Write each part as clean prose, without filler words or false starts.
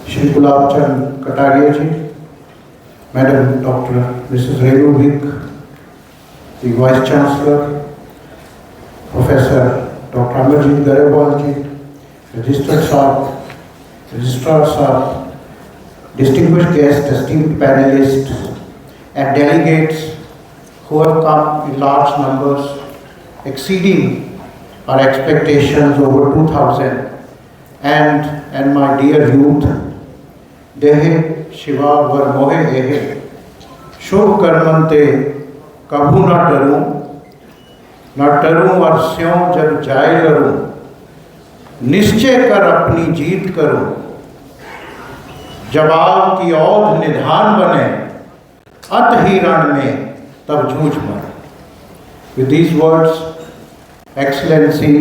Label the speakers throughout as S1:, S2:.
S1: Shri Gulab Chand Kataria ji, madam doctor Mrs Renu Vig, the Vice Chancellor, Professor Dr. Amarjit Garewal ji, Registrar Saab, distinguished guests, esteemed panelists, and delegates who have come in large numbers, exceeding our expectations over 2,000, and my dear youth, Dehe Shiva Var Mohe Ehe, Shubh Karmante कभू न डरूं और स्यों जब जाए लरूं, निश्चय कर अपनी जीत करूं, जवाब की औध निधान बने, अत ही रण में तब जूझ मरे। With these words, Excellency,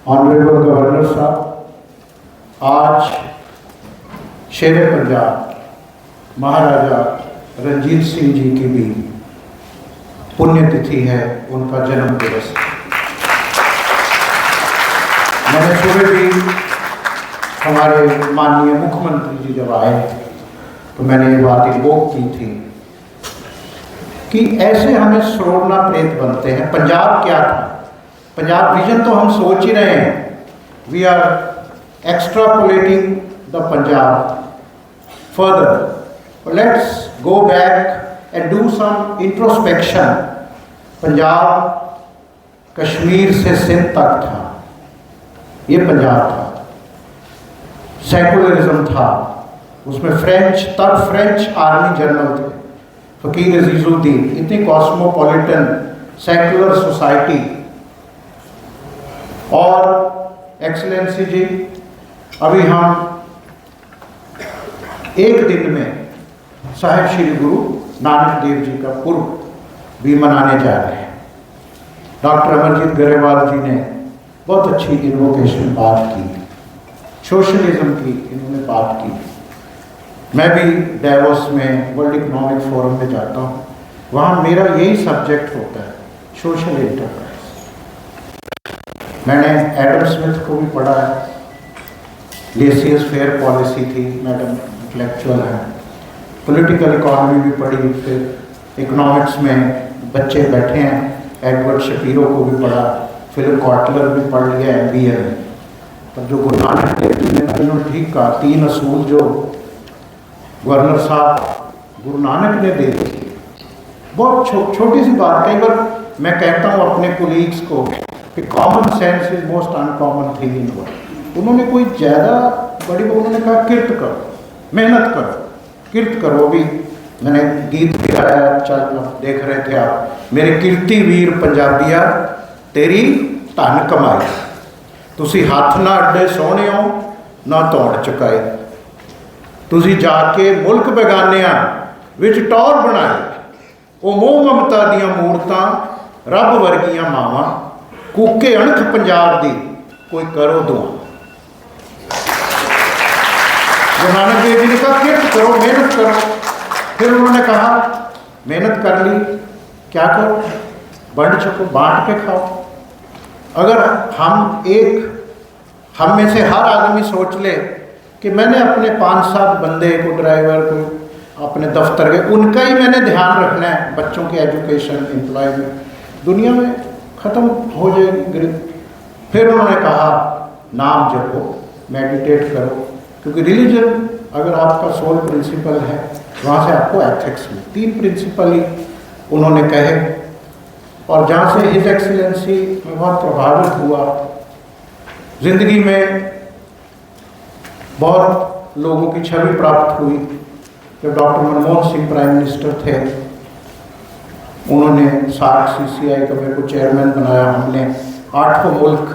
S1: Honorable Governor साहब, आज शेर पंजाब महाराजा रणजीत सिंह जी की भी पुण्यतिथि है, उनका जन्म दिवस। मैंने सुबह भी हमारे माननीय मुख्यमंत्री जी जब आए तो मैंने ये बात इन्वोक की थी कि ऐसे हमें सरोड़ना प्रेत बनते हैं। पंजाब क्या था? पंजाब विजन तो हम सोच ही रहे हैं। We are extrapolating the Punjab further. Let's go back and do some introspection। Punjab Kashmir से सिंध तक था, ये पंजाब था। सेकुलरिज्म था, उसमें तब फ्रेंच आर्मी जनरल थे, फकीर अजीजुद्दीन, इतनी कॉस्मोपॉलिटन सेकुलर सोसाइटी। और एक्सलेंसी जी, अभी हम एक दिन में साहिब श्री गुरु नानक देव जी का पूर्व भी मनाने जा रहे हैं। डॉक्टर अमरजीत गरेवाल जी ने बहुत अच्छी इन्वोकेशन बात की, सोशलिज्म की इन्होंने बात की। मैं भी डेवोस में वर्ल्ड इकोनॉमिक फोरम में जाता हूँ, वहाँ मेरा यही सब्जेक्ट होता है, सोशल एंटरप्राइज। मैंने एडम स्मिथ को भी पढ़ा है, लेसियस फेयर पॉलिसी थी, मैडम इंटेलेक्चुअल है। पॉलिटिकल इकोनॉमी भी पढ़ी, फिर इकोनॉमिक्स में बच्चे बैठे हैं, एडवर्ड शपीरो को भी पढ़ा, फिलिप कॉटलर भी पढ़ लिया MBA में। पर जो गुरु नानक देव जी ने ठीक कहा, 3 असूल जो गवर्नर साहब गुरु नानक ने दे दी, बहुत छोटी सी बात। कई बार मैं कहता हूँ अपने कोलीग्स को कि common sense is most uncommon thing in world. उन्होंने कोई ज़्यादा बड़ी, उन्होंने कहा किर्त करो, मेहनत करो, किर्त करो। भी मैंने गीत भी गाया, चल देख रहे थे आप, मेरे किरती वीर पंजाबिया तेरी धन कमाई, तुसी हाथ ना अड्डे सोहने हो ना तौड़ चुकाए, तुसी जाके मुल्क बेगानियां विच टौर बनाए, वो मोह ममता दियां मूरतां रब वर्गियां मावां, कूके अणख पंजाब दी कोई करो दुआ। गुरु नानक देव जी ने कहा किर्त करो, मेहनत करो। फिर उन्होंने कहा मेहनत कर ली, क्या करो, बंट चको, बांट के खाओ। अगर हम में से हर आदमी सोच ले कि मैंने अपने 5-7 बंदे को, ड्राइवर को, अपने दफ्तर के, उनका ही मैंने ध्यान रखना है, बच्चों की एजुकेशन, एम्प्लॉयमेंट, दुनिया में ख़त्म हो जाएगी गरीब। फिर उन्होंने कहा नाम जपो, मेडिटेट करो, क्योंकि रिलीजन अगर आपका सोल प्रिंसिपल है, वहाँ से आपको एथिक्स में 3 प्रिंसिपल ही उन्होंने कहे। और जहाँ से हिज एक्सीलेंसी मैं बहुत प्रभावित हुआ। ज़िंदगी में बहुत लोगों की छवि प्राप्त हुई। जब doctor Manmohan Singh prime minister थे, उन्होंने सार्क CCI का मेरे को चेयरमैन बनाया। हमने 8 मुल्क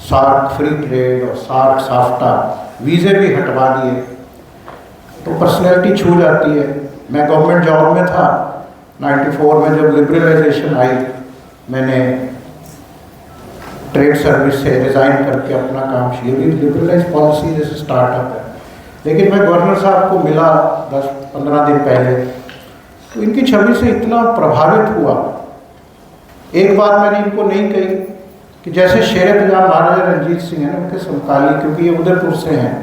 S1: सार्क फ्री ट्रेड और सार्क साफ्टा वीज़े भी हटवा दिए, तो पर्सनैलिटी छू जाती है। मैं गवर्नमेंट जॉब में था, 94 में जब लिबरलाइजेशन आई, मैंने ट्रेड सर्विस से रिज़ाइन करके अपना काम शुरू। ये भी लिबरलाइज पॉलिसी जैसे स्टार्टअप है। लेकिन मैं गवर्नर साहब को मिला 10-15 दिन पहले, तो इनकी छवि से इतना प्रभावित हुआ। एक बात मैंने इनको नहीं कही कि जैसे शेर पंजाब महाराजा रणजीत सिंह है ना, उनके समकाली, क्योंकि ये उदयपुर से हैं,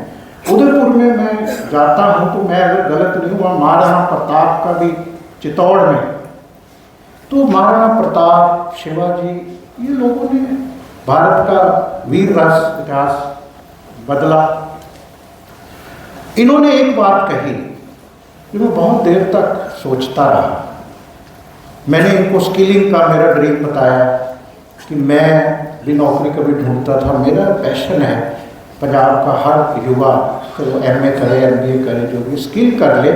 S1: उदयपुर में मैं जाता हूँ तो मैं अगर गलत नहीं हुआ, महाराणा प्रताप का भी चित्तौड़ में, तो महाराणा प्रताप, शिवाजी, ये लोगों ने भारत का वीर राष्ट्र इतिहास बदला। इन्होंने एक बात कही जो मैं बहुत देर तक सोचता रहा। मैंने इनको स्किलिंग का मेरा ड्रीम बताया कि मैं भी नौकरी कभी ढूंढता था, मेरा पैशन है पंजाब का हर युवा चलो MA करे, MBA करे, जो भी स्किल कर ले,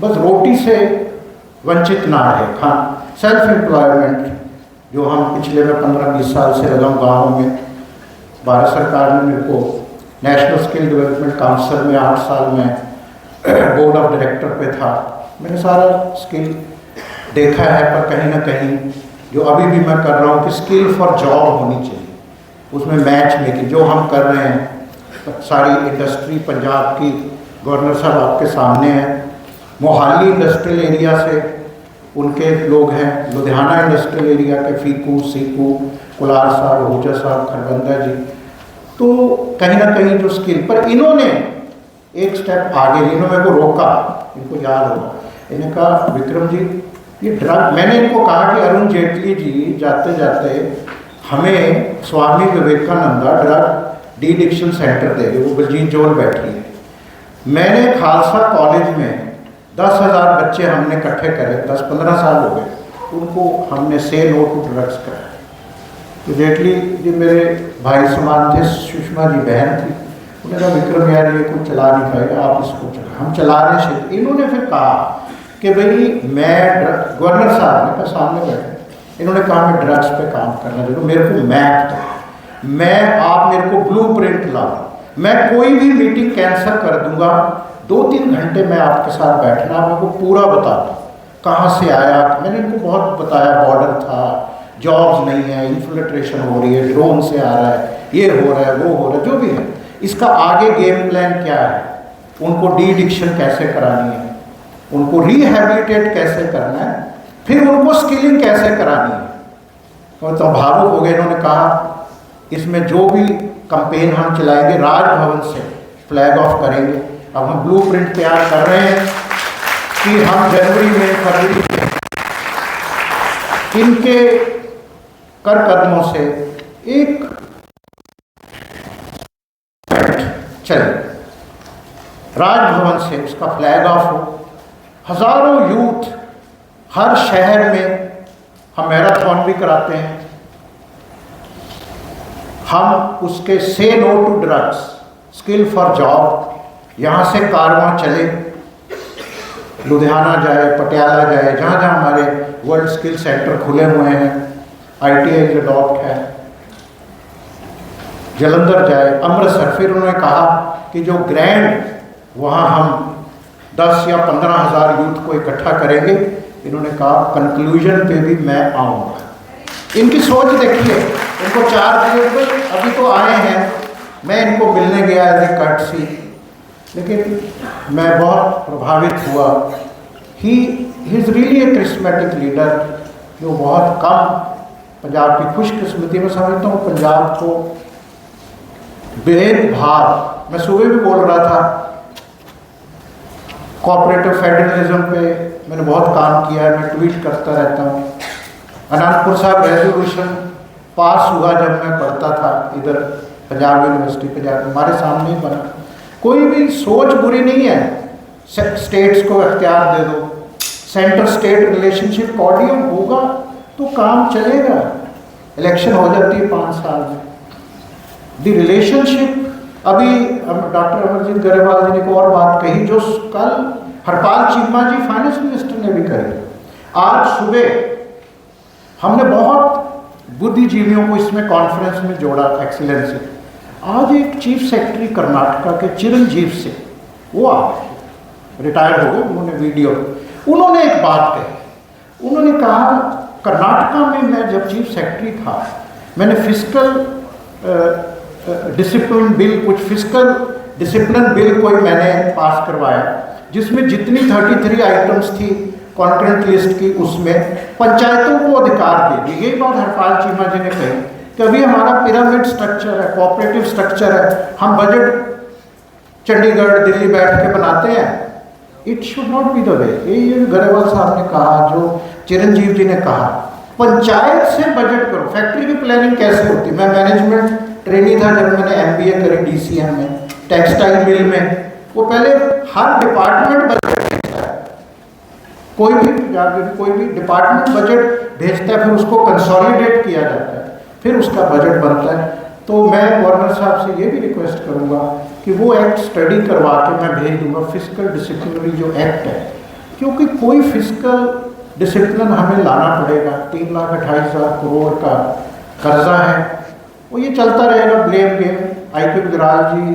S1: बस रोटी से वंचित ना रहे। सेल्फ एम्प्लॉयमेंट जो हम पिछले में 15-20 साल से लगा हूँ गाँव में। भारत सरकार ने मेरे को नेशनल स्किल डेवलपमेंट काउंसिल में 8 साल में बोर्ड ऑफ डायरेक्टर पे था। मैंने सारा स्किल देखा है, पर कहीं ना कहीं जो अभी भी मैं कर रहा हूँ कि स्किल फॉर जॉब होनी चाहिए, उसमें मैच मेकिंग जो हम कर रहे हैं। सारी इंडस्ट्री पंजाब की, गवर्नर साहब आपके सामने हैं, मोहाली इंडस्ट्रियल एरिया से उनके लोग हैं, लुधियाना इंडस्ट्रियल एरिया के फीकू, सीकू, कुलार साहब, आहूजा साहब, खरबंदा जी। तो कहीं ना कहीं जो स्किल पर इन्होंने एक स्टेप आगे, इन्होंने मेरे को रोका, इनको याद होगा, इन्होंने कहा विक्रम जी ये ड्रग, मैंने इनको कहा कि अरुण जेटली जी जाते जाते हमें Swami Vivekananda drug de addiction centre देंगे, वो बलजीत जोल बैठी है। मैंने खालसा कॉलेज में 10,000 बच्चे हमने इकट्ठे करे, 10-15 साल हो गए, उनको हमने से नो टू ड्रग्स कराया। तो जेटली जी मेरे भाई समान थे, सुषमा जी बहन थी, उन्होंने कहा विक्रम यार ये कुछ चला नहीं पाएगा, आप इसको चला, हम चला रहे हैं। इन्होंने फिर कहा कि भाई मैं गवर्नर साहब ने सामने बैठे, इन्होंने कहा मैं ड्रग्स पे काम करना जरूर, मेरे को मैप दो, मैं आप मेरे को ब्लूप्रिंट लाओ, मैं कोई भी मीटिंग कैंसिल कर दूंगा, 2-3 घंटे मैं आपके साथ बैठना, आप मेरे को पूरा बता दो कहाँ से आया। मैंने इनको बहुत बताया, बॉर्डर था, जॉब्स नहीं है, इन्फिल्ट्रेशन हो रही है, ड्रोन से आ रहा है, ये हो रहा है, वो हो रहा है, जो भी है, इसका आगे गेम प्लान क्या है, उनको डी एडिक्शन कैसे करानी है, उनको रिहैबिलिटेट कैसे करना है, फिर उनको स्किलिंग कैसे करानी है। तो भावुक हो गए। इन्होंने कहा इसमें जो भी कैंपेन हम चलाएंगे राजभवन से फ्लैग ऑफ करेंगे। अब हम ब्लूप्रिंट तैयार कर रहे हैं कि हम जनवरी में, फरवरी में इनके कर कदमों से एक चले, राजभवन से उसका फ्लैग ऑफ हो, हजारों यूथ हर शहर में, हम मैराथन भी कराते हैं, हम उसके से no to drugs, skill for job, यहाँ से कारवां चले, लुधियाना जाए, पटियाला जाए, जहाँ जहाँ हमारे वर्ल्ड स्किल सेंटर खुले हुए हैं, ITI अडॉप्ट है, जलंधर जाए, अमृतसर। फिर उन्होंने कहा कि जो ग्रैंड वहाँ हम 10 या 15 हज़ार यूथ को इकट्ठा करेंगे। इन्होंने कहा कंक्लूजन पे भी मैं आऊँगा। इनकी सोच देखिए, इनको 4 दिन अभी तो आए हैं, मैं इनको मिलने गया एज ए कर्टसी, लेकिन मैं बहुत प्रभावित हुआ। He is really a charismatic leader, जो बहुत कम पंजाब की खुशकिस्मती में समझता हूँ। पंजाब को भेदभाव, मैं सुबह भी बोल रहा था, कोऑपरेटिव फेडरलिज्म पे मैंने बहुत काम किया है, मैं ट्वीट करता रहता हूँ। अनंतपुर साहब रेजोल्यूशन पास हुआ जब मैं पढ़ता था इधर पंजाब यूनिवर्सिटी पंजाब, हमारे सामने ही बना। कोई भी सोच बुरी नहीं है, स्टेट्स को अख्तियार दे दो, सेंटर स्टेट रिलेशनशिप कॉर्डियल होगा तो काम चलेगा। इलेक्शन हो जाती है 5 साल में, द रिलेशनशिप। अभी डॉक्टर अमरजीत गरेवाल जी ने एक और बात कही जो कल हरपाल चीमा जी फाइनेंस मिनिस्टर ने भी कही। आज सुबह हमने बहुत बुद्धिजीवियों को इसमें कॉन्फ्रेंस में जोड़ा, एक्सीलेंसी। आज एक चीफ सेक्रेटरी कर्नाटका के चिरंजीव से, वो आ गए, रिटायर हो गए, उन्होंने वीडियो, उन्होंने एक बात कही। उन्होंने कहा कर्नाटका में मैं जब चीफ सेक्रेटरी था, मैंने फिस्कल डिसिप्लिन बिल, कुछ फिस्कल डिसिप्लिन बिल कोई मैंने पास करवाया, जिसमें जितनी 33 आइटम्स थी कॉन्करेंट लिस्ट की, उसमें पंचायतों को अधिकार दे दी। यही बात हरपाल चीमा जी ने कही कि अभी हमारा पिरामिड स्ट्रक्चर है, कोऑपरेटिव स्ट्रक्चर है, हम बजट चंडीगढ़ दिल्ली बैठ के बनाते हैं। It should not be the way. ये गरेवाल साहब ने कहा, जो चिरंजीव जी ने कहा, पंचायत से बजट करो। फैक्ट्री की प्लानिंग कैसे होती? मैं मैनेजमेंट ट्रेनी था जब मैंने MBA करी DCM में, टेक्सटाइल मिल में। वो पहले हर डिपार्टमेंट बजट भेजता है, कोई भी डिपार्टमेंट बजट भेजता है, फिर उसको कंसोलिडेट किया जाता है, फिर उसका बजट बनता है। तो मैं गवर्नर साहब से ये भी रिक्वेस्ट करूँगा कि वो एक्ट स्टडी करवा के मैं भेज दूँगा, फिजिकल डिसिप्लिनरी जो एक्ट है, क्योंकि कोई फिजिकल डिसिप्लिन हमें लाना पड़ेगा। 3,28,000 करोड़ का कर्जा है, वो ये चलता रहेगा, ब्लेम गेम। IK गुजराल जी,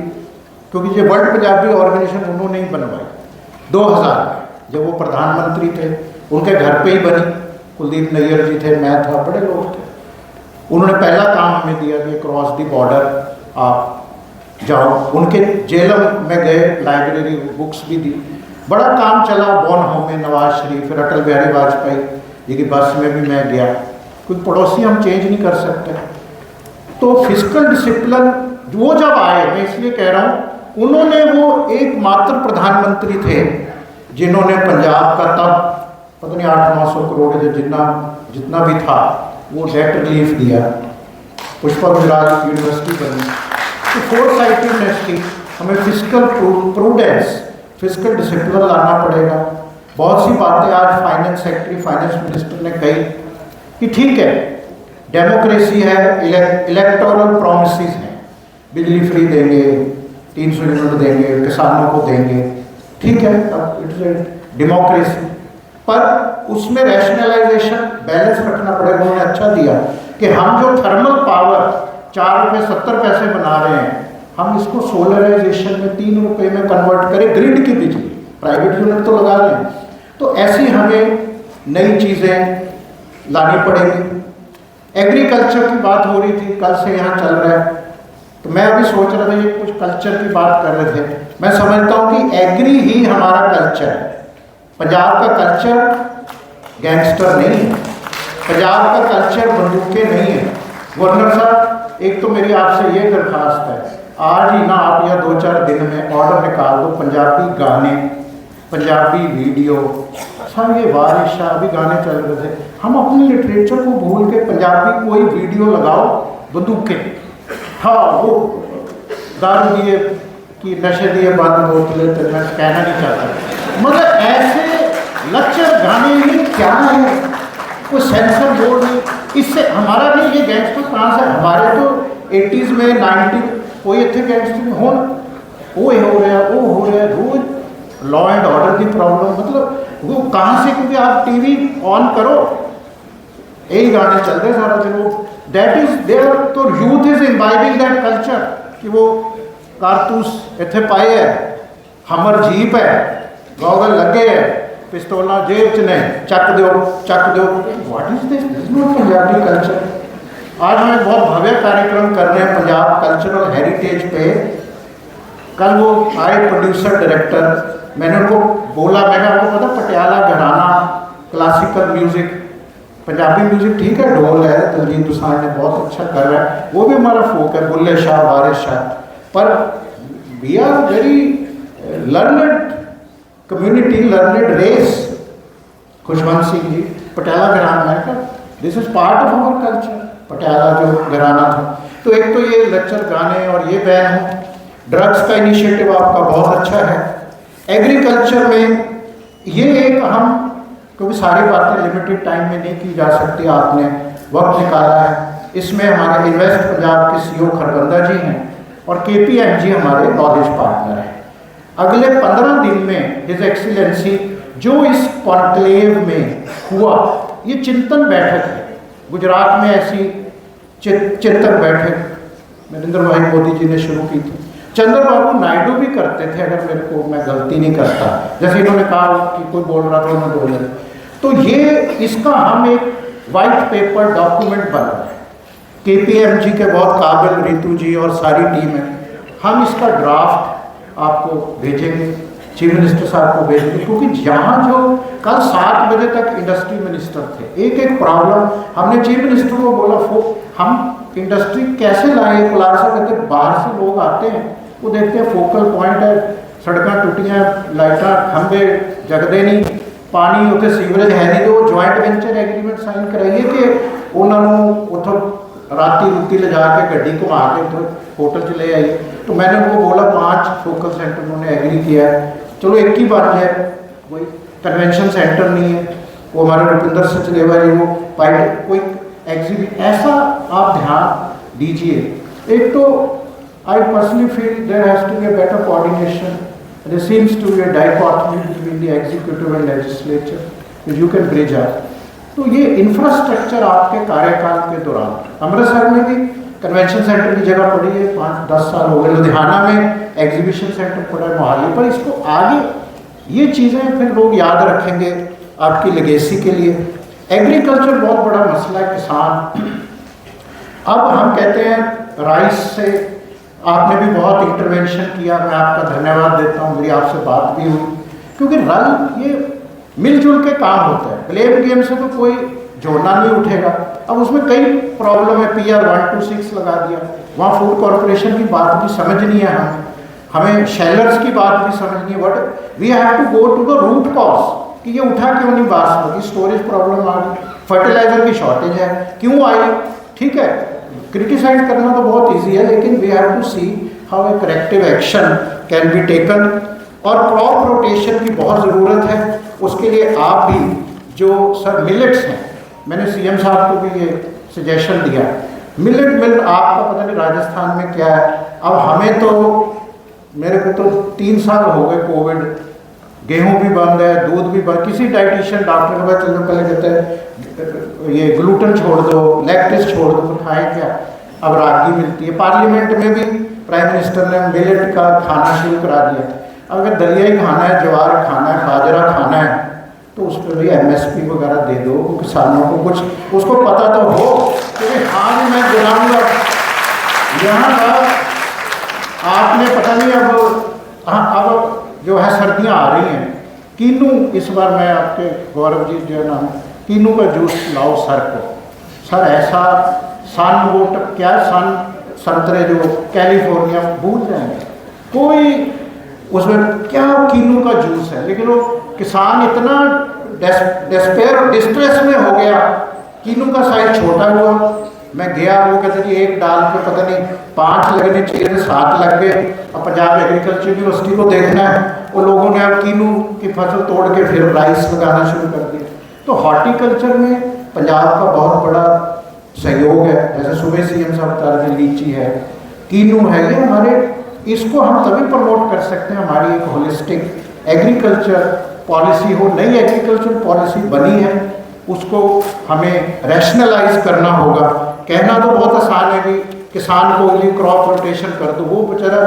S1: क्योंकि ये वर्ल्ड पंजाबी ऑर्गेनाइजेशन उन्होंने ही बनवाई 2000 में, जब वो प्रधानमंत्री थे, उनके घर पे ही बनी। कुलदीप नैयर जी थे, मैं था, बड़े लोग थे। उन्होंने पहला काम हमें दिया कि क्रॉस द बॉर्डर आप जाओ। उनके जेलम में गए, लाइब्रेरी बुक्स भी दी, बड़ा काम चला। बॉर्न होम में नवाज शरीफ, फिर अटल बिहारी वाजपेयी जी की बस में भी मैं गया। कोई पड़ोसी हम चेंज नहीं कर सकते। तो फिजिकल डिसिप्लिन वो जब आए, मैं इसलिए कह रहा हूँ, उन्होंने वो एकमात्र प्रधानमंत्री थे जिन्होंने पंजाब का तब पता नहीं 800-900 करोड़ जितना भी था वो डेट रिलीफ दिया। पुष्पा गुजराल यूनिवर्सिटी बनी। तो फोरसाइटेडनेस की हमें फिजिकल प्रूडेंस, फिजिकल डिसिप्लिन लाना पड़ेगा। बहुत सी बातें आज फाइनेंस सेक्रेटरी, फाइनेंस मिनिस्टर ने कही कि ठीक है, डेमोक्रेसी है, इलेक्टोरल प्रॉमिसेस हैं, बिजली फ्री देंगे, 300 यूनिट देंगे, किसानों को देंगे, ठीक है, अब इट्स ए डेमोक्रेसी। पर उसमें रैशनलाइजेशन, बैलेंस रखना पड़ेगा। उन्होंने अच्छा दिया कि हम जो थर्मल पावर 4 रुपये 70 पैसे बना रहे हैं, हम इसको सोलराइजेशन में 3 रुपये में कन्वर्ट करें, ग्रिड की बिजली, प्राइवेट यूनिट तो लगा लें। तो ऐसी हमें नई चीज़ें लानी पड़ेंगी। एग्रीकल्चर की बात हो रही थी, कल से यहाँ चल रहा है, तो मैं अभी सोच रहा था ये कुछ कल्चर की बात कर रहे थे। मैं समझता हूँ कि एग्री ही हमारा कल्चर है। पंजाब का कल्चर गैंगस्टर नहीं है, पंजाब का कल्चर बंदूकें नहीं है। गवर्नर साहब, एक तो मेरी आपसे ये दरख्वास्त है, आज ही ना आप या 2-4 दिन में ऑर्डर निकाल दो, पंजाबी गाने, पंजाबी वीडियो, सब ये वारिश शाह अभी गाने चल रहे थे, हम अपनी लिटरेचर को भूल के पंजाबी कोई वीडियो लगाओ, बंदूकें, हाँ वो दारू दिए कि नशे दिए बंद बोतलें, तो मैं कहना नहीं चाहता, मगर ऐसे लच्चर गाने ये क्या है? कोई सेंसर बोर्ड नहीं, इससे हमारा नहीं, ये गैंगस्टर कहाँ से? हमारे तो 80s में 90 कोई इतने गैंगस्टर हो, वो हो रहा, वो हो रहा, रोज लॉ एंड ऑर्डर की प्रॉब्लम, मतलब वो कहाँ से? क्योंकि आप TV ऑन करो, यही गाने चल रहे सारा दिन, वो दैट इज देयर। तो youth is imbibing that culture कि वो कारतूस इतने पाए है, हमर जीप है, गॉगल लगे है, पिस्तौला जेब च ने, चक दो, चक दो। What is this? This not Punjabi culture. आज हम एक बहुत भव्य कार्यक्रम कर रहे हैं पंजाब कल्चरल हेरिटेज पे। कल वो आए प्रोड्यूसर डायरेक्टर, मैंने उनको बोला, मैंने आपको पता पटियाला घराना क्लासिकल म्यूजिक, पंजाबी म्यूजिक ठीक है, ढोल है, दलजीत दोसांझ ने बहुत अच्छा कर रहा है, वो भी हमारा फोक है, बुल्ले शाह, वारिस शाह, पर we are very learned community, learned race. Khushwant Singh ji Patiala gharana, मैं कहा this is part of our culture, Patiala जो घराना था। तो एक तो ये लेक्चर गाने और ये बैन हो, ड्रग्स का इनिशिएटिव आपका बहुत अच्छा है। एग्रीकल्चर में ये एक हम, क्योंकि सारी बातें लिमिटेड टाइम में नहीं की जा सकती, आपने वक्त निकाला है, इसमें हमारे इन्वेस्ट पंजाब के CEO खरबंदा जी हैं और KPMG हमारे नॉलेज पार्टनर हैं। अगले 15 दिन में हिज एक्सीलेंसी जो इस कॉन्क्लेव में हुआ, ये चिंतन बैठक है, गुजरात में ऐसी चिंतन बैठक नरेंद्र भाई मोदी जी ने शुरू की थी, चंद्रबाबू नायडू भी करते थे, अगर मेरे को मैं गलती नहीं करता, जैसे इन्होंने कहा कि कोई बोल रहा था उन्होंने बोला। तो ये इसका हम एक वाइट पेपर डॉक्यूमेंट बना रहे हैं, KPMG के बहुत काबिल रितु जी और सारी टीम है, हम इसका ड्राफ्ट आपको भेजेंगे, चीफ मिनिस्टर साहब को भेजेंगे, क्योंकि यहाँ जो कल 7 बजे तक इंडस्ट्री मिनिस्टर थे, एक प्रॉब्लम हमने चीफ मिनिस्टर को बोला, हम इंडस्ट्री कैसे लाएंगे? कुलार से कहते बाहर से लोग आते हैं, वो देखते हैं फोकल पॉइंट है, सड़क टुटियाँ, लाइटा खंबे जगते नहीं, पानी उत्थे सीवरेज है नहीं, तो जॉइंट वेंचर एग्रीमेंट साइन कराइए कि उन्होंने उतो राती रुती ले जाके गड्डी घुमा के उतो होटल च ले आइए। तो मैंने उनको बोला 5 फोकल सेंटर उन्होंने एग्री किया है, चलो एक ही बन जाए, कोई कन्वेंशन सेंटर नहीं है, वो हमारे रुपिंदर सचदेवा जी वो पाइट कोई एग्जीबिट, ऐसा आप ध्यान दीजिए। एक तो I personally feel there has to be a better coordination, there seems to be a dichotomy between the executive and legislature which you can bridge up। तो ये इंफ्रास्ट्रक्चर आपके कार्यकाल के दौरान अमृतसर में भी कन्वेंशन सेंटर की जगह पड़ी है, 5-10 साल हो गए, लुधियाना में एग्जीबिशन सेंटर पड़ा है, मोहाली पर, इसको आगे ये चीज़ें फिर लोग याद रखेंगे आपकी लेगेसी के लिए। एग्रीकल्चर बहुत बड़ा मसला है, किसान। अब हम कहते हैं राइस से आपने भी बहुत इंटरवेंशन किया, मैं आपका धन्यवाद देता हूँ, मेरी आपसे बात भी हुई, क्योंकि रल ये मिलजुल के काम होता है, ब्लेम गेम से तो कोई जोड़ना नहीं उठेगा। अब उसमें कई प्रॉब्लम है, PR 126 लगा दिया, वहाँ फूड कॉरपोरेशन की बात भी समझनी है, हमें शेलर्स की बात भी समझनी है, but we have to go to the root cause कि ये उठा क्यों नहीं बासमती, स्टोरेज प्रॉब्लम आ गई, फर्टिलाइजर की शॉर्टेज है, क्यों आई, ठीक है, क्रिटिसाइज करना तो बहुत इजी है, लेकिन we have to see how a corrective action can be taken. और क्रॉप रोटेशन की बहुत ज़रूरत है, उसके लिए आप भी जो सर मिलेट्स हैं, मैंने CM साहब को भी ये सजेशन दिया, मिलेट मिल आपका पता नहीं राजस्थान में क्या है। अब हमें तो, मेरे को तो 3 साल हो गए कोविड, गेहूं भी बंद है, दूध भी बंद, किसी डाइटिशियन डॉक्टर के पास चलने पहले कहते हैं ये ग्लूटेन छोड़ दो, लैक्टेस छोड़ दो, तो खाएं क्या। अब रागी मिलती है, पार्लियामेंट में भी प्राइम मिनिस्टर ने मिलेट का खाना शुरू करा दिया। अगर दलिया ही खाना है, ज्वार खाना है, बाजरा खाना है, तो उस पर भी MSP वगैरह दे दो, किसानों को कुछ उसको पता तो हो, क्योंकि हाँ मैं गिराऊंगा यहाँ का, आपने पता नहीं अब जो है सर्दियाँ आ रही हैं, कीनू, इस बार मैं आपके गौरव जी जो है ना, कीनू का जूस लाओ सर को, सर ऐसा सन वो क्या सन संतरे जो कैलिफोर्निया भूल जाएंगे, कोई उसमें क्या कीनू का जूस है, लेकिन वो किसान इतना डेस्पेयर और डिस्ट्रेस में हो गया, कीनू का साइज छोटा हुआ, मैं गया, वो कहते जी एक डाल पे पता नहीं 5 लगने चाहिए, 7 लग गए। अब पंजाब एग्रीकल्चर यूनिवर्सिटी को देखना है, वो लोगों ने अब कीनू की फसल तोड़ के फिर राइस लगाना शुरू कर दिया। तो हॉर्टिकल्चर में पंजाब का बहुत बड़ा सहयोग है, जैसे सुबह CM साहब बता रहे थे, लीची है, कीनू है, ये हमारे, इसको हम तभी प्रमोट कर सकते हैं, हमारी एक होलिस्टिक एग्रीकल्चर पॉलिसी हो। नई एग्रीकल्चर पॉलिसी बनी है, उसको हमें रैशनलाइज करना होगा। कहना तो बहुत आसान है कि किसान को ये क्रॉप रोटेशन कर दो, वो बेचारा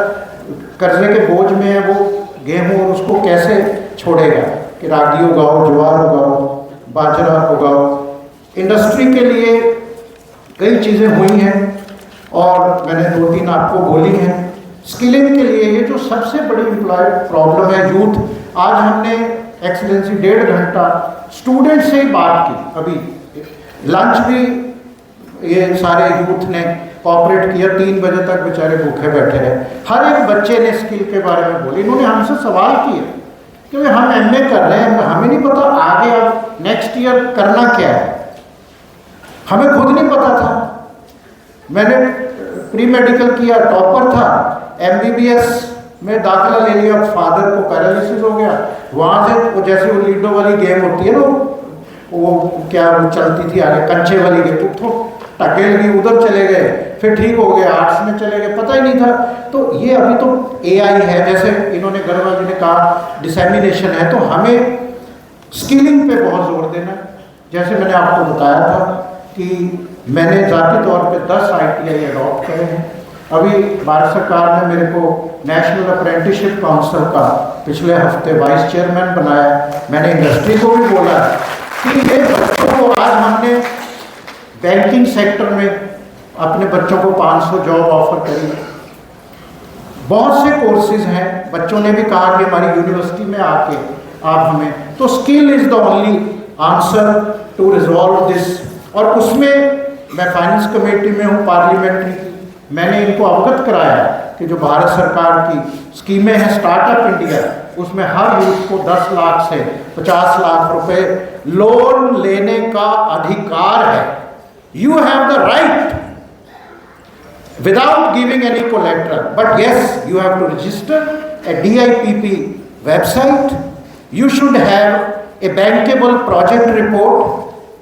S1: कर्जे के बोझ में है, वो गेहूँ और उसको कैसे छोड़ेगा कि रागी उगाओ, ज्वार उगाओ, बाजरा उगाओ। इंडस्ट्री के लिए कई चीज़ें हुई हैं और मैंने 2-3 आपको बोली हैं। स्किलिंग के लिए ये जो सबसे बड़ी एम्प्लॉय प्रॉब्लम है यूथ, आज हमने एक्सीलेंसी 1.5 घंटा स्टूडेंट से ही बात की, अभी लंच भी ये सारे यूथ ने कॉपरेट किया, 3 बजे तक बेचारे भूखे बैठे रहे, हर एक बच्चे ने स्किल के बारे में बोले। इन्होंने हमसे सवाल किए कि हम MA कर रहे हैं, हमें नहीं पता आगे अब नेक्स्ट ईयर करना क्या है, हमें खुद नहीं पता था। मैंने प्री मेडिकल किया, टॉपर था, MBBS में दाखिला ले लिया, फादर को पैरालिसिस हो गया, वहाँ से वो जैसे वो लीडो वाली गेम होती है ना, वो क्या वो चलती थी आगे, कंचे वाली गेम, तो टकेल गई, उधर चले गए, फिर ठीक हो गया, आर्ट्स में चले गए, पता ही नहीं था। तो ये अभी तो AI है, जैसे इन्होंने गर्वा जी ने कहा डिसेमिनेशन है, तो हमें स्किलिंग पे बहुत जोर देना। जैसे मैंने आपको बताया था कि मैंने ज़ाती तौर पे 10 ITI अडॉप्ट करे हैं। अभी भारत सरकार ने मेरे को नेशनल अप्रेंटिसशिप काउंसिल का पिछले हफ्ते वाइस चेयरमैन बनाया। मैंने इंडस्ट्री को भी बोला कि ये बच्चों को, आज हमने बैंकिंग सेक्टर में अपने बच्चों को 500 जॉब ऑफर करी, बहुत से कोर्सेज हैं। बच्चों ने भी कहा कि हमारी यूनिवर्सिटी में आके आप हमें, तो skill is the only answer to resolve this. और उसमें मैं फाइनेंस कमेटी में हूँ, पार्लियामेंट्री, मैंने इनको अवगत कराया कि जो भारत सरकार की स्कीमें हैं स्टार्टअप इंडिया, उसमें हर यूथ को 10 लाख से 50 लाख रुपए लोन लेने का अधिकार है। You have the right without giving any collateral, but yes, you have to register a DIPP website. You should have a bankable project report.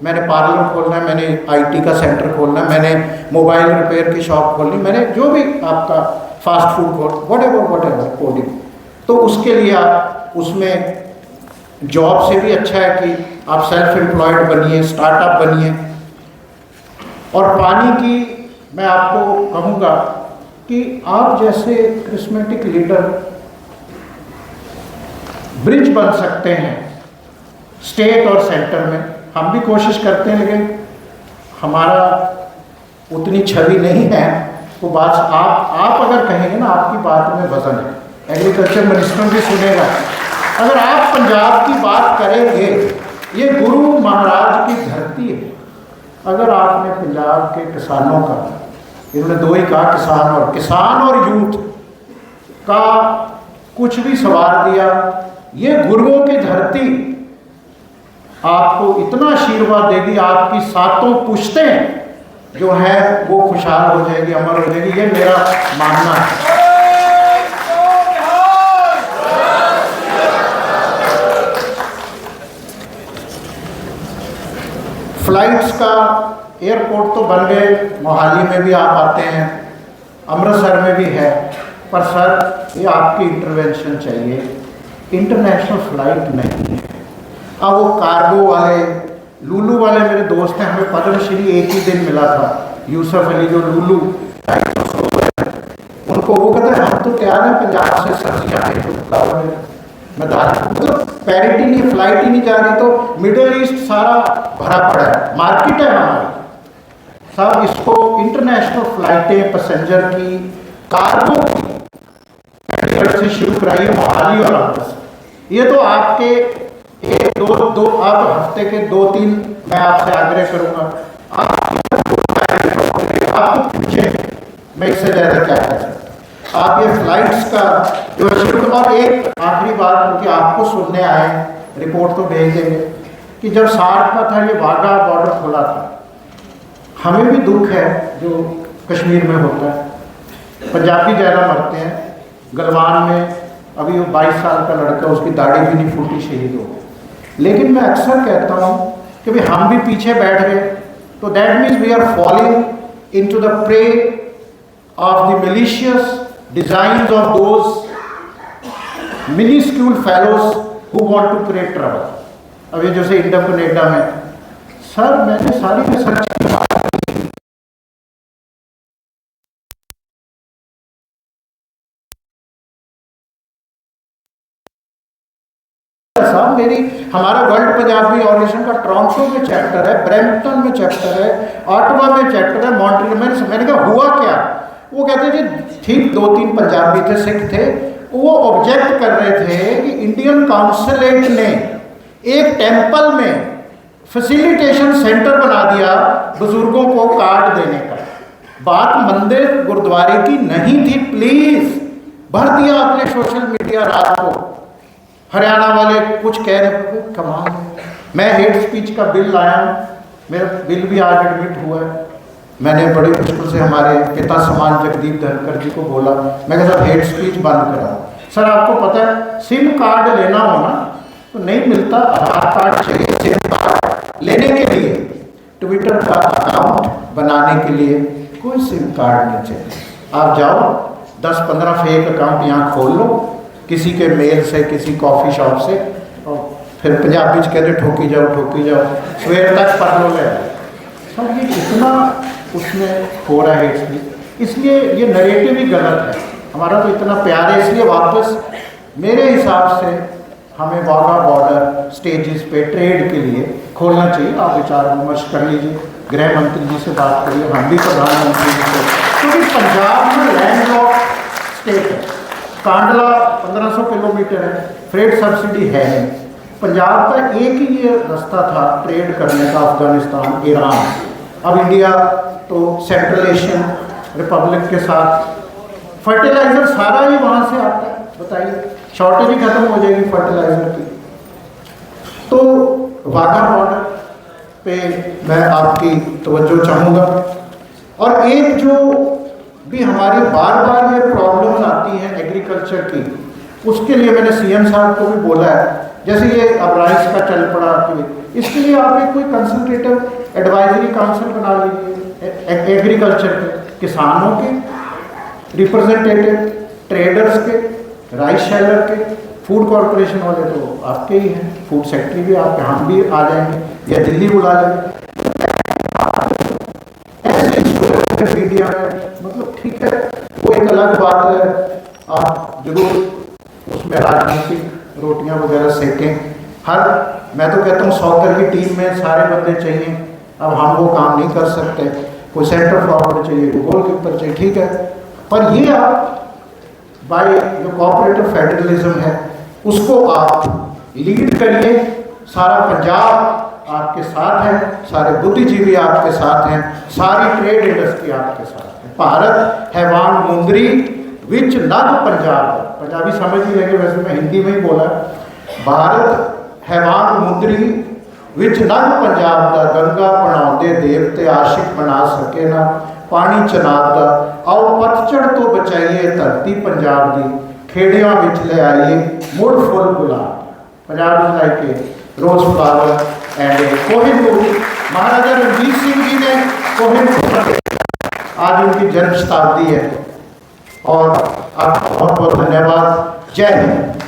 S1: मैंने पार्लर खोलना है, मैंने IT का सेंटर खोलना है, मैंने मोबाइल रिपेयर की शॉप खोलनी, मैंने जो भी आपका फास्ट फूड खोल whatever कोडिंग, तो उसके लिए आप उसमें जॉब से भी अच्छा है कि आप सेल्फ एम्प्लॉयड बनिए, स्टार्टअप बनिए। और पानी की मैं आपको कहूँगा कि आप जैसे क्रिस्मेटिक लीडर ब्रिज बन सकते हैं स्टेट और सेंटर में। हम भी कोशिश करते हैं, लेकिन हमारा उतनी छवि नहीं है। वो बात आप अगर कहेंगे ना, आपकी बात में वजन है, एग्रीकल्चर मिनिस्टर भी सुनेगा। अगर आप पंजाब की बात करेंगे, ये गुरु महाराज की धरती है। अगर आपने पंजाब के किसानों का, इन्होंने दो ही कहा, किसान और यूथ का कुछ भी सवार दिया, ये गुरुओं की धरती आपको इतना आशीर्वाद देगी, आपकी सातों पुश्तें जो है वो खुशहाल हो जाएगी, अमर हो जाएगी। ये मेरा मानना है। फ्लाइट्स का एयरपोर्ट तो बन गए, मोहाली में भी आप आते हैं, अमृतसर में भी है, पर सर ये आपकी इंटरवेंशन चाहिए। इंटरनेशनल फ्लाइट नहीं है। अब वो कार्गो वाले, लुलू वाले मेरे दोस्त हैं, हमें पद्मश्री एक ही दिन मिला था, यूसुफ अली जो लुलू, उनको वो कहते हैं हम तो तैयार हैं पंजाब से सब्जियाँ मतलब पैरिटी नहीं, फ्लाइट ही नहीं जा रही, तो मिडिल ईस्ट सारा भरा पड़ा है, मार्केट है हमारी। सब इसको इंटरनेशनल फ्लाइटें पैसेंजर की, कार्गो की से शुरू कराइए, मोहाली और अमृतसर। ये तो आपके एक दो आप हफ्ते के 2-3 मैं आपसे आग्रह करूंगा, आपको पूछे मैं इससे ज़्यादा क्या कर सकता। आप ये फ्लाइट्स का जो शुरू, और एक आखिरी बात, क्योंकि आपको सुनने आए, रिपोर्ट तो भेज देंगे कि जब 60 का था ये वाघा बॉर्डर खुला था, हमें भी दुख है जो कश्मीर में होता है। पंजाबी ज़्यादा मरते हैं। गलवान में अभी वो 22 साल का लड़का, उसकी दाढ़ी भी नहीं फूटी, शहीद हो गए। लेकिन मैं अक्सर कहता हूँ कि भाई हम भी पीछे बैठ गए, तो that means we are falling into the prey of the malicious designs of those minuscule fellows who want to create trouble. अब ये जैसे इंडिया कनेडा में, सर मैंने सारी रिसर्च मेरी, हमारा वर्ल्ड पंजाबी ऑर्गेनाइजेशन का टोरंटो में चैप्टर है, ब्रैम्पटन में चैप्टर है, ऑटवा में चैप्टर है, मॉन्ट्रियल में। मैंने कहा हुआ क्या? वो कहते जी ठीक 2-3 पंजाबी थे, सिख थे, वो ऑब्जेक्ट कर रहे थे कि इंडियन काउंसिलेट ने एक टेम्पल में फैसिलिटेशन सेंटर बना दिया बुजुर्गों को कार्ड देने का। बात मंदिर गुरुद्वारे की नहीं थी, प्लीज भर दिया आपने सोशल मीडिया रात को। हरियाणा वाले कुछ कह रहे, कमाल। मैं हेट स्पीच का बिल लाया, मेरा बिल भी आज एडमिट हुआ है। मैंने बड़ी मुश्किल से हमारे पिता समान जगदीप धनखड़ जी को बोला, मैं कहा सर हेट स्पीच बंद कराओ। सर आपको पता है सिम कार्ड लेना हो ना तो नहीं मिलता, आधार कार्ड चाहिए सिम कार्ड लेने के लिए। ट्विटर का अकाउंट बनाने के लिए कोई सिम कार्ड नहीं चाहिए। आप जाओ 10-15 फेक अकाउंट यहाँ खोल लो, किसी के मेल से, किसी कॉफ़ी शॉप से, और फिर पंजाबी कहते ठोकी जाओ, सवेर तक पढ़ लो ले। सब ये कितना उसमें हो रहा है इसलिए, इसलिए ये नरेटिव ही गलत है। हमारा तो इतना प्यार है, इसलिए वापस मेरे हिसाब से हमें वाघा बॉर्डर स्टेजेस पे ट्रेड के लिए खोलना चाहिए। आप विचार विमर्श कर लीजिए, गृह मंत्री जी से बात करिए, हम भी प्रधानमंत्री जी से, क्योंकि पंजाब में लैंडलॉक स्टेट है। कांडला 1500 किलोमीटर है, फ्रेट सब्सिडी है नहीं। पंजाब का एक ही ये रास्ता था ट्रेड करने का, अफगानिस्तान, ईरान। अब इंडिया तो सेंट्रल एशियन रिपब्लिक के साथ। फर्टिलाइज़र सारा ही वहाँ से आता है, बताइए, शॉर्टेज ही खत्म हो जाएगी फर्टिलाइज़र की। तो वाघा बॉर्डर पे मैं आपकी तवज्जो चाहूँगा। और एक जो भी हमारी बार बार ये प्रॉब्लम्स आती हैं एग्रीकल्चर की, उसके लिए मैंने सीएम साहब को भी बोला है, जैसे ये अब राइस का चल पड़ा, कि इसके लिए आप एक कोई कंसल्टेटिव एडवाइजरी काउंसिल बना लीजिए एग्रीकल्चर के, किसानों के रिप्रेजेंटेटिव, ट्रेडर्स के, राइस शेलर के, फूड कॉरपोरेशन वाले तो आपके ही हैं, फूड सेक्रेटरी भी आपके, हम भी आ जाएंगे या दिल्ली बुला लेंगे ऐसे मीडिया में, मतलब ठीक है, वो एक अलग बात है, आप जरूर उसमें राजनीतिक रोटियां वगैरह सेकें। मैं तो कहता हूँ 100 की टीम में सारे बंदे चाहिए, अब हम वो काम नहीं कर सकते, कोई सेंटर फॉरवर्ड चाहिए, कोई गोल कीपर चाहिए, ठीक है, पर ये आप बाय जो कोऑपरेटिव फेडरलिज्म है उसको आप लीड करिए। सारा पंजाब आपके साथ है, सारे बुद्धिजीवी आपके साथ हैं, सारी ट्रेड इंडस्ट्री आपके साथ है। भारत हैवान मुंदरी विच नग पंजाब, पंजाबी समझ ही लगे, वैसे मैं हिंदी में ही बोला। भारत हैवान मुंदरी विच नग पंजाब दा, गंगा पढ़ाते देवते आशिक बना सके ना, पानी चनाता आओ पतझड़ तो बचाइए धरती पंजाब दी, खेड़ियां विच ले आइए मुड़ फुल गुलाब। Punjab is like a rose flower and Kohinoor. Maharaja Ranjit Singh ji ने कोहिनूर, आज उनकी जन्म शताब्दी है, और आपका बहुत बहुत धन्यवाद। जय हिंद।